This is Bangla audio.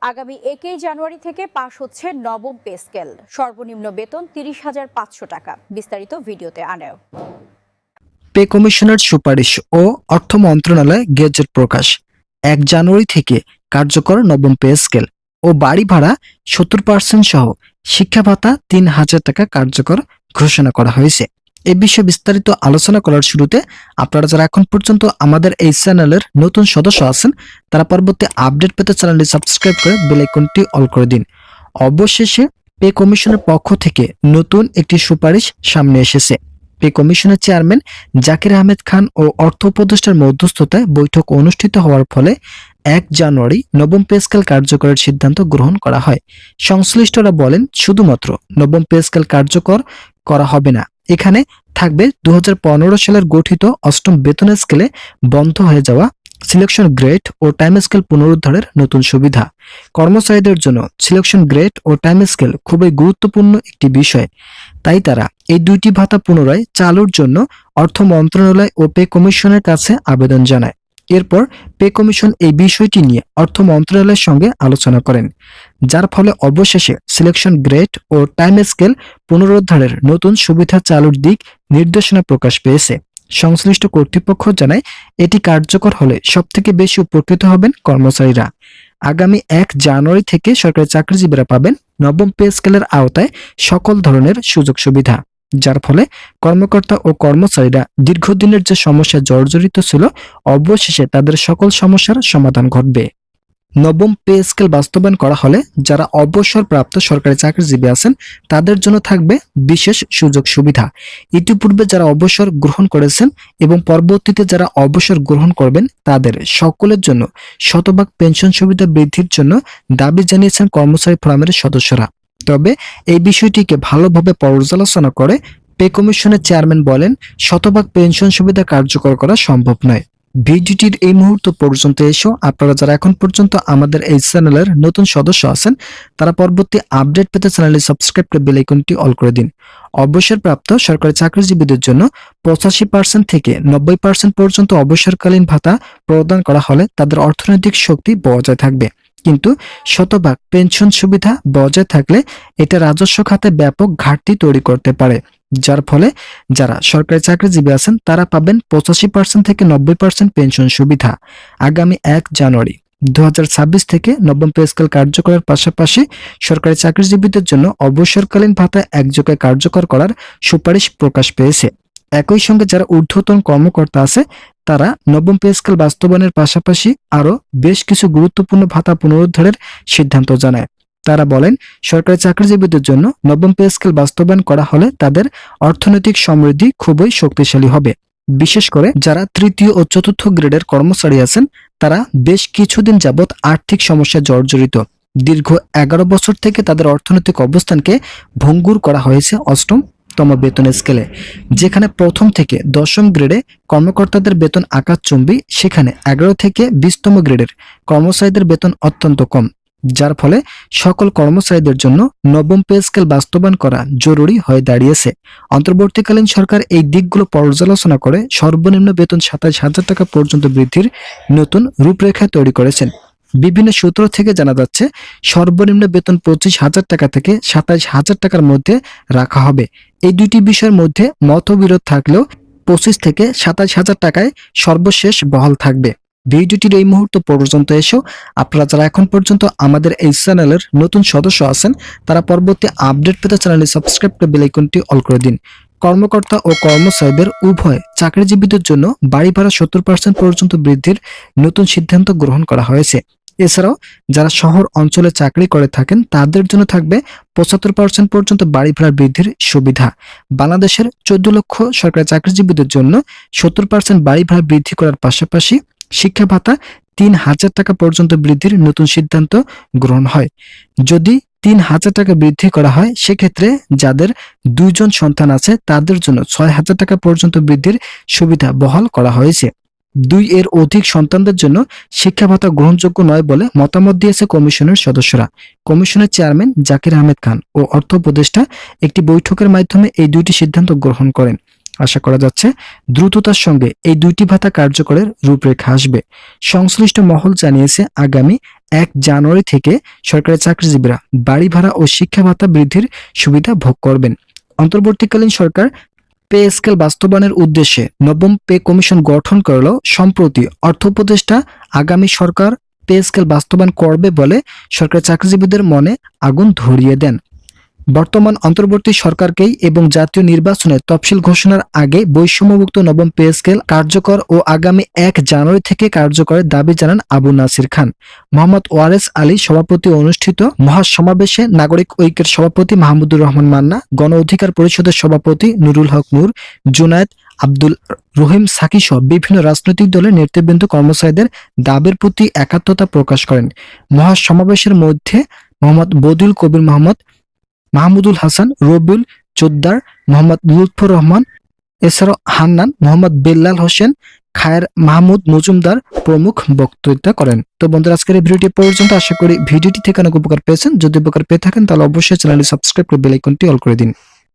আগামী 1 জানুয়ারি থেকে পাশ হচ্ছে নবম পে স্কেল। সর্বনিম্ন বেতন 30,500 টাকা। বিস্তারিত ভিডিওতে আনেও। পে কমিশনের সুপারিশ ও অর্থ মন্ত্রণালয় গেজেট প্রকাশ। 1 জানুয়ারি থেকে কার্যকর নবম পে স্কেল ও বাড়ি ভাড়া 70% সহ শিক্ষা ভাতা 3,000 টাকা কার্যকর ঘোষণা করা হয়েছে। এই বিষয়ে বিস্তারিত আলোচনা করার শুরুতে আপনারা যারা এখন পর্যন্ত আমাদের এই চ্যানেলের নতুন সদস্য আছেন তারা পরবর্তী আপডেট পেতে চ্যানেলটি সাবস্ক্রাইব করে বেল আইকনটি অল করে দিন। অবশেষে পে কমিশনের পক্ষ থেকে নতুন একটি সুপারিশ সামনে এসেছে। পে কমিশনের চেয়ারম্যান জাকির আহমেদ খান ও অর্থ উপদেষ্টার মধ্যস্থতায় বৈঠক অনুষ্ঠিত হওয়ার ফলে 1 জানুয়ারি নবম পে স্কেল কার্যকরের সিদ্ধান্ত গ্রহণ করা হয়। সংশ্লিষ্টরা বলেন, শুধুমাত্র নবম পে স্কেল কার্যকর করা হবে না, এখানে থাকবে 2015 সালের গঠিত অষ্টম বেতন স্কেলে বন্ধ হয়ে যাওয়া সিলেকশন গ্রেড ও টাইম স্কেল পুনরুদ্ধারের নতুন সুবিধা। কর্মচারীদের জন্য সিলেকশন গ্রেড ও টাইম স্কেল খুবই গুরুত্বপূর্ণ একটি বিষয়, তাই তারা এই দুইটি ভাতা পুনরায় চালুর জন্য অর্থ মন্ত্রণালয় ও পে কমিশনের কাছে আবেদন জানায়। এরপর পে কমিশন এই বিষয়টি নিয়ে অর্থ মন্ত্রণালয়ের সঙ্গে আলোচনা করেন, যার ফলে অবশেষে সিলেকশন গ্রেড ও টাইম স্কেল পুনরুদ্ধারের নতুন সুবিধা চালুর দিক নির্দেশনা প্রকাশ পেয়েছে। সংশ্লিষ্ট কর্তৃপক্ষ জানায়, এটি কার্যকর হলে সবথেকে বেশি উপকৃত হবেন কর্মচারীরা। আগামী 1 জানুয়ারি থেকে সরকারি চাকরিজীবীরা পাবেন নবম পে স্কেলের আওতায় সকল ধরনের সুযোগ সুবিধা, যার ফলে কর্মকর্তা ও কর্মচারীরা দীর্ঘদিনের যে সমস্যা জর্জরিত ছিল, অবশেষে তাদের সকল সমস্যার সমাধান ঘটবে। নবম পে স্কেল বাস্তবায়ন করা হলে যারা অবসরপ্রাপ্ত সরকারি চাকরিজীবী আছেন তাদের জন্য থাকবে বিশেষ সুযোগ সুবিধা। ইতিপূর্বে যারা অবসর গ্রহণ করেছেন এবং পরবর্তীতে যারা অবসর গ্রহণ করবেন তাদের সকলের জন্য শতভাগ পেনশন সুবিধা বৃদ্ধির জন্য দাবি জানিয়েছেন কর্মচারী ফোরামের সদস্যরা। তবে এই বিষয়টিকে ভালোভাবে পর্যালোচনা করে পে কমিশনের চেয়ারম্যান বলেন, শতভাগ পেনশন সুবিধা কার্যকর করা সম্ভব নয়। ভিডিওটির এই মুহূর্ত পর্যন্ত এসেও আপনারা যারা এখন পর্যন্ত আমাদের এই চ্যানেলের নতুন সদস্য আছেন তারা পরবর্তী আপডেট পেতে চ্যানেলটি সাবস্ক্রাইব করে বেল আইকনটি অল করে দিন। অবসরপ্রাপ্ত সরকারি চাকরিজীবীদের জন্য 85% থেকে 90% পর্যন্ত অবসরকালীন ভাতা প্রদান করা হলে তাদের অর্থনৈতিক শক্তি বজায় থাকবে, কিন্তু শতভাগ পেনশন সুবিধা বজায় থাকলে এটা রাজস্ব খাতে ব্যাপক ঘাটতি তৈরি করতে পারে, যার ফলে যারা সরকারি চাকরিজীবী আছেন তারা পাবেন 85% থেকে 90% পেনশন সুবিধা। আগামী 1 জানুয়ারি 2026 থেকে নবম পে স্কেল কার্যকরের পাশাপাশি সরকারি চাকরিজীবীদের জন্য অবসরকালীন ভাতা একযোগে কার্যকর করার সুপারিশ প্রকাশ পেয়েছে। একই সঙ্গে যারা ঊর্ধ্বতন কর্মকর্তা আছে তারা নবম পে স্কেল বাস্তবায়নের পাশাপাশি আরো বেশ কিছু গুরুত্বপূর্ণ ভাতা পুনরুদ্ধারের সিদ্ধান্ত জানায়। তারা বলেন, সরকারি চাকরিজীবীদের জন্য নবম পে স্কেল বাস্তবায়ন করা হলে তাদের অর্থনৈতিক সমৃদ্ধি খুবই শক্তিশালী হবে। বিশেষ করে যারা তৃতীয় ও চতুর্থ গ্রেডের কর্মচারী আছেন তারা বেশ কিছুদিন যাবৎ আর্থিক সমস্যা জর্জরিত। দীর্ঘ 11 বছর থেকে তাদের অর্থনৈতিক অবস্থানকে ভঙ্গুর করা হয়েছে অষ্টমতম বেতন স্কেলে। যেখানে প্রথম থেকে 10ম গ্রেডে কর্মকর্তাদের বেতন আকাশচুম্বী, সেখানে 11 থেকে 20তম গ্রেডের কর্মচারীদের বেতন অত্যন্ত কম, যার ফলে সকল কর্মচারীদের জন্য নবম পে স্কেল বাস্তবায়ন করা জরুরি হয়ে দাঁড়িয়েছে। অন্তর্বর্তীকালীন সরকার এই দিকগুলো পর্যালোচনা করে সর্বনিম্ন বেতন 27,000 টাকা পর্যন্ত বৃদ্ধির নতুন রূপরেখা তৈরি করেছেন। বিভিন্ন সূত্র থেকে জানা যাচ্ছে, সর্বনিম্ন বেতন 25,000 টাকা থেকে 27,000 টাকার মধ্যে রাখা হবে। এই দুইটি বিষয়ের মধ্যে মতবিরোধ থাকলেও 25 থেকে 27,000 টাকায় সর্বশেষ বহাল থাকবে। ভিডিওটির এই মুহূর্ত পর্যন্ত এসেও আপনারা যারা এখন পর্যন্ত আমাদের এই চ্যানেলের নতুন সদস্য আছেন তারা পরবর্তী আপডেট পেতে চ্যানেলটি সাবস্ক্রাইব করে বেল আইকনটি অল করে দিন। কর্মকর্তা ও কর্মচারীদের উভয় চাকরিজীবীদের জন্য বাড়ি ভাড়া 70% পর্যন্ত বৃদ্ধির নতুন সিদ্ধান্ত গ্রহণ করা হয়েছে। এছাড়াও যারা শহর অঞ্চলে চাকরি করে থাকেন তাদের জন্য থাকবে 75% পর্যন্ত বাড়ি ভাড়া বৃদ্ধির সুবিধা। বাংলাদেশের 14 লক্ষ সরকারি চাকরিজীবীদের জন্য 70% বাড়ি ভাড়া বৃদ্ধি করার পাশাপাশি শিক্ষা ভাতা 3,000 টাকা পর্যন্ত বৃদ্ধির নতুন সিদ্ধান্ত গ্রহণ হয়। যদি 3,000 টাকা বৃদ্ধি করা হয় সেক্ষেত্রে যাদের 2 জন সন্তান আছে তাদের জন্য 6,000 টাকা পর্যন্ত বৃদ্ধির সুবিধা বহাল করা হয়েছে। 2 এর অধিক সন্তানদের জন্য শিক্ষা ভাতা গ্রহণযোগ্য নয় বলে মতামত দিয়েছে কমিশনের সদস্যরা। কমিশনের চেয়ারম্যান জাকির আহমেদ খান ও অর্থ উপদেষ্টা একটি বৈঠকের মাধ্যমে এই দুইটি সিদ্ধান্ত গ্রহণ করেন। আশা করা যাচ্ছে দ্রুততার সঙ্গে এই দুইটি ভাতা কার্যকরের রূপরেখা আসবে। সংশ্লিষ্ট মহল জানিয়েছে, আগামী 1 জানুয়ারি থেকে সরকারি চাকরিজীবীরা বাড়ি ভাড়া ও শিক্ষা ভাতা বৃদ্ধির সুবিধা ভোগ করবেন। অন্তর্বর্তীকালীন সরকার পে স্কেল বাস্তবায়নের উদ্দেশ্যে নবম পে কমিশন গঠন করলেও সম্প্রতি অর্থ উপদেষ্টা আগামী সরকার পে স্কেল বাস্তবায়ন করবে বলে সরকারি চাকরিজীবীদের মনে আগুন ধরিয়ে দেন। বর্তমান অন্তর্বর্তী সরকারকেই এবং জাতীয় নির্বাচনের তফসিল ঘোষণার আগে বৈষম্যমুক্ত নবম পে স্কেল কার্যকর ও আগামী 1 জানুয়ারি থেকে কার্যকরের দাবি জানান আবু নাসির খান। মোহাম্মদ ওয়ারেস আলী সভাপতি অনুষ্ঠিত মহাসমাবেশে নাগরিক ঐক্যের সভাপতি মাহমুদুর রহমান মান্না, গণ অধিকার পরিষদের সভাপতি নুরুল হক নূর, জুনায়েদ আব্দুল রহিম সাকি সহ বিভিন্ন রাজনৈতিক দলের নেতৃবৃন্দ কর্মচারীদের দাবির প্রতি একাত্মতা প্রকাশ করেন। মহাসমাবেশের মধ্যে মোহাম্মদ বদিউল কবির মাহমুদুল হাসান, রবিউল জোদ্দার, মোহাম্মদ লুৎফর রহমান, এছাড়াও হান্নান, মোহাম্মদ বেল্লাল হোসেন, খায়ের মাহমুদ মজুমদার প্রমুখ বক্তৃতা করেন। তো বন্ধুরা, আজকের এই ভিডিওটি পর্যন্ত। আশা করি ভিডিওটি থেকে অনেক উপকার পেয়েছেন। যদি উপকার পেয়ে থাকেন তাহলে অবশ্যই চ্যানেলটি সাবস্ক্রাইব করে বেল আইকনটি অল করে দিন।